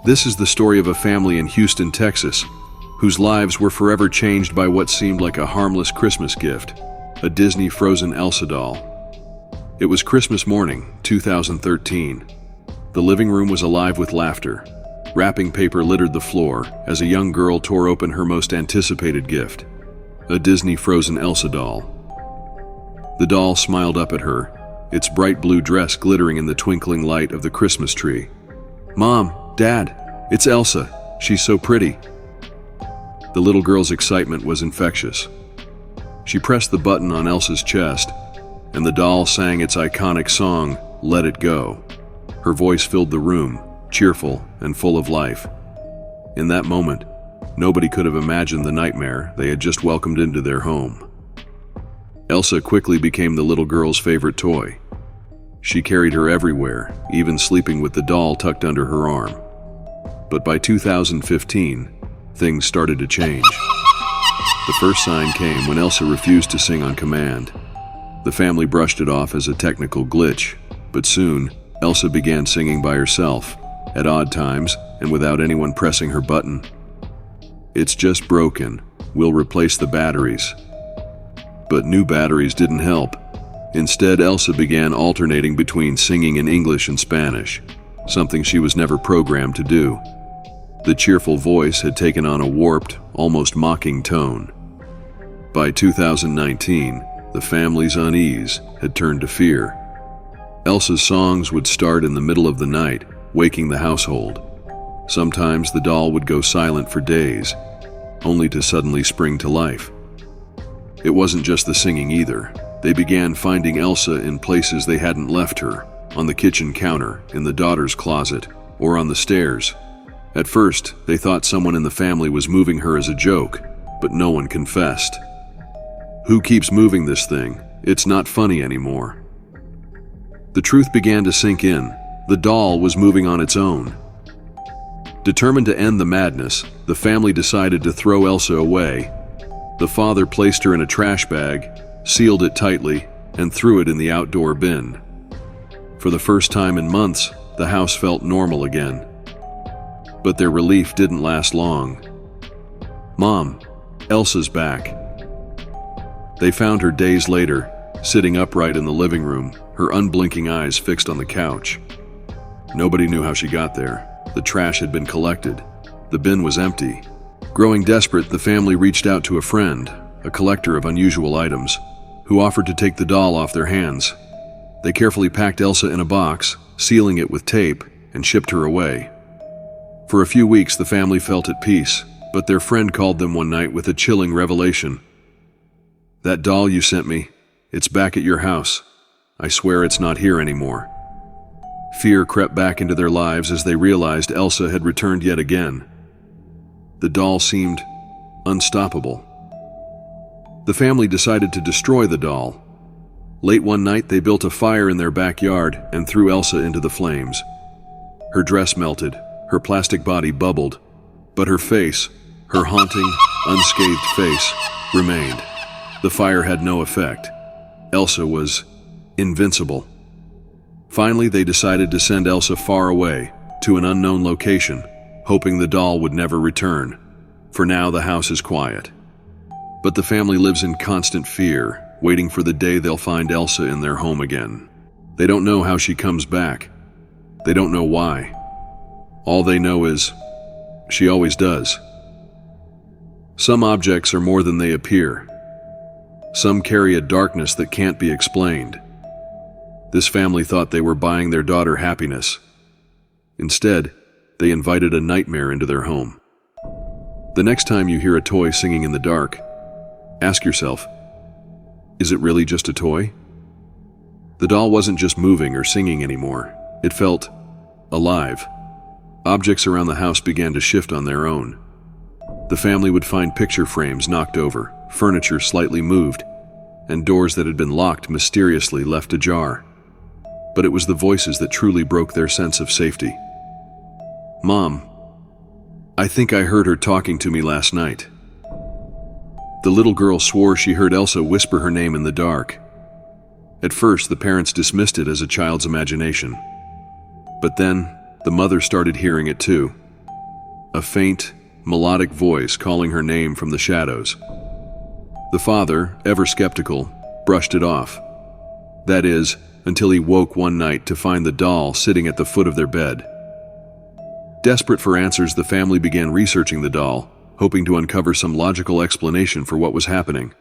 This is the story of a family in Houston, Texas, whose lives were forever changed by what seemed like a harmless Christmas gift, a Disney Frozen Elsa doll. It was Christmas morning, 2013. The living room was alive with laughter. Wrapping paper littered the floor as a young girl tore open her most anticipated gift, a Disney Frozen Elsa doll. The doll smiled up at her, its bright blue dress glittering in the twinkling light of the Christmas tree. "Mom, Dad, it's Elsa. She's so pretty." The little girl's excitement was infectious. She pressed the button on Elsa's chest, and the doll sang its iconic song, "Let It Go." Her voice filled the room, cheerful and full of life. In that moment, nobody could have imagined the nightmare they had just welcomed into their home. Elsa quickly became the little girl's favorite toy. She carried her everywhere, even sleeping with the doll tucked under her arm. But by 2015, things started to change. The first sign came when Elsa refused to sing on command. The family brushed it off as a technical glitch, but soon, Elsa began singing by herself, at odd times and without anyone pressing her button. "It's just broken. We'll replace the batteries." But new batteries didn't help. Instead, Elsa began alternating between singing in English and Spanish, something she was never programmed to do. The cheerful voice had taken on a warped, almost mocking tone. By 2019, the family's unease had turned to fear. Elsa's songs would start in the middle of the night, waking the household. Sometimes the doll would go silent for days, only to suddenly spring to life. It wasn't just the singing either. They began finding Elsa in places they hadn't left her, on the kitchen counter, in the daughter's closet, or on the stairs. At first, they thought someone in the family was moving her as a joke, but no one confessed. "Who keeps moving this thing? It's not funny anymore." The truth began to sink in. The doll was moving on its own. Determined to end the madness, the family decided to throw Elsa away. The father placed her in a trash bag, sealed it tightly, and threw it in the outdoor bin. For the first time in months, the house felt normal again. But their relief didn't last long. "Mom, Elsa's back." They found her days later, sitting upright in the living room, her unblinking eyes fixed on the couch. Nobody knew how she got there. The trash had been collected. The bin was empty. Growing desperate, the family reached out to a friend, a collector of unusual items, who offered to take the doll off their hands. They carefully packed Elsa in a box, sealing it with tape, and shipped her away. For a few weeks, the family felt at peace, but their friend called them one night with a chilling revelation. "That doll you sent me, it's back at your house. I swear it's not here anymore." Fear crept back into their lives as they realized Elsa had returned yet again. The doll seemed unstoppable. The family decided to destroy the doll. Late one night, they built a fire in their backyard and threw Elsa into the flames. Her dress melted, her plastic body bubbled, but her face, her haunting, unscathed face, remained. The fire had no effect. Elsa was invincible. Finally, they decided to send Elsa far away, to an unknown location, hoping the doll would never return. For now, the house is quiet. But the family lives in constant fear, waiting for the day they'll find Elsa in their home again. They don't know how she comes back. They don't know why. All they know is, she always does. Some objects are more than they appear. Some carry a darkness that can't be explained. This family thought they were buying their daughter happiness. Instead, they invited a nightmare into their home. The next time you hear a toy singing in the dark, ask yourself, is it really just a toy? The doll wasn't just moving or singing anymore. It felt alive. Objects around the house began to shift on their own. The family would find picture frames knocked over, furniture slightly moved, and doors that had been locked mysteriously left ajar. But it was the voices that truly broke their sense of safety. "Mom, I think I heard her talking to me last night." The little girl swore she heard Elsa whisper her name in the dark. At first, the parents dismissed it as a child's imagination. But then, the mother started hearing it too, a faint, melodic voice calling her name from the shadows. The father, ever skeptical, brushed it off. That is, until he woke one night to find the doll sitting at the foot of their bed. Desperate for answers, the family began researching the doll, hoping to uncover some logical explanation for what was happening.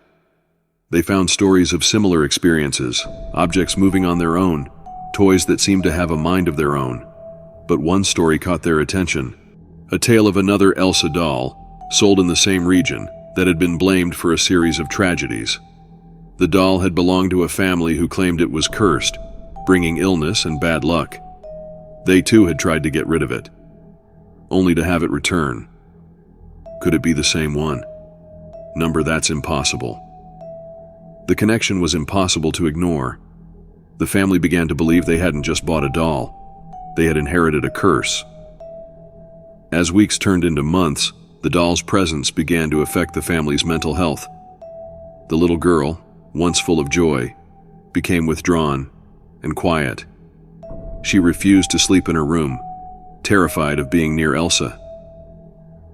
They found stories of similar experiences, objects moving on their own, toys that seemed to have a mind of their own. But one story caught their attention, a tale of another Elsa doll, sold in the same region, that had been blamed for a series of tragedies. The doll had belonged to a family who claimed it was cursed, bringing illness and bad luck. They too had tried to get rid of it, only to have it return. Could it be the same one? Number, that's impossible. The connection was impossible to ignore. The family began to believe they hadn't just bought a doll. They had inherited a curse. As weeks turned into months, the doll's presence began to affect the family's mental health. The little girl, once full of joy, became withdrawn and quiet. She refused to sleep in her room, terrified of being near Elsa.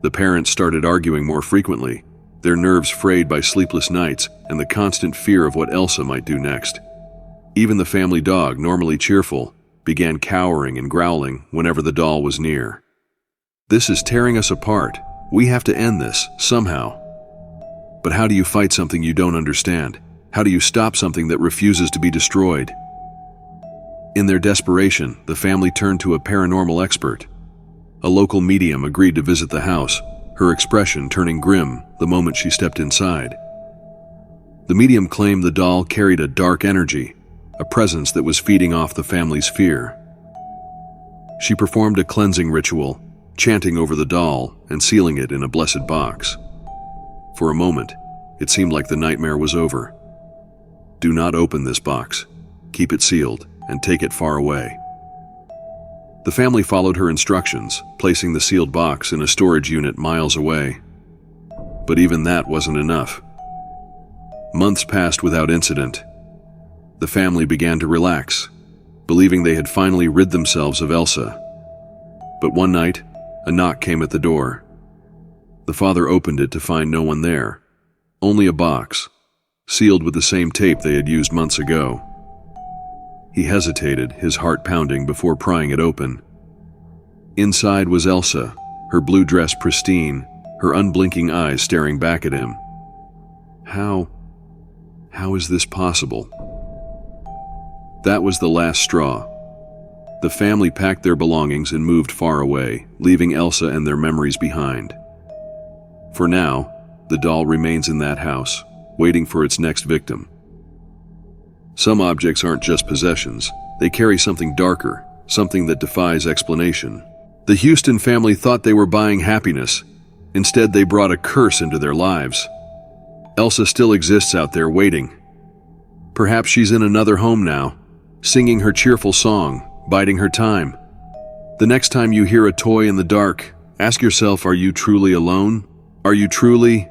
The parents started arguing more frequently, their nerves frayed by sleepless nights and the constant fear of what Elsa might do next. Even the family dog, normally cheerful, began cowering and growling whenever the doll was near. This is tearing us apart. We have to end this, somehow. But how do you fight something you don't understand? How do you stop something that refuses to be destroyed? In their desperation, the family turned to a paranormal expert. A local medium agreed to visit the house, her expression turning grim the moment she stepped inside. The medium claimed the doll carried a dark energy, a presence that was feeding off the family's fear. She performed a cleansing ritual, chanting over the doll and sealing it in a blessed box. For a moment, it seemed like the nightmare was over. Do not open this box. Keep it sealed and take it far away. The family followed her instructions, placing the sealed box in a storage unit miles away. But even that wasn't enough. Months passed without incident. The family began to relax, believing they had finally rid themselves of Elsa. But one night, a knock came at the door. The father opened it to find no one there, only a box, sealed with the same tape they had used months ago. He hesitated, his heart pounding, before prying it open. Inside was Elsa, her blue dress pristine, her unblinking eyes staring back at him. How is this possible? That was the last straw. The family packed their belongings and moved far away, leaving Elsa and their memories behind. For now, the doll remains in that house, waiting for its next victim. Some objects aren't just possessions. They carry something darker, something that defies explanation. The Houston family thought they were buying happiness. Instead, they brought a curse into their lives. Elsa still exists out there waiting. Perhaps she's in another home now, singing her cheerful song, biding her time. The next time you hear a toy in the dark, ask yourself, are you truly alone? Are you truly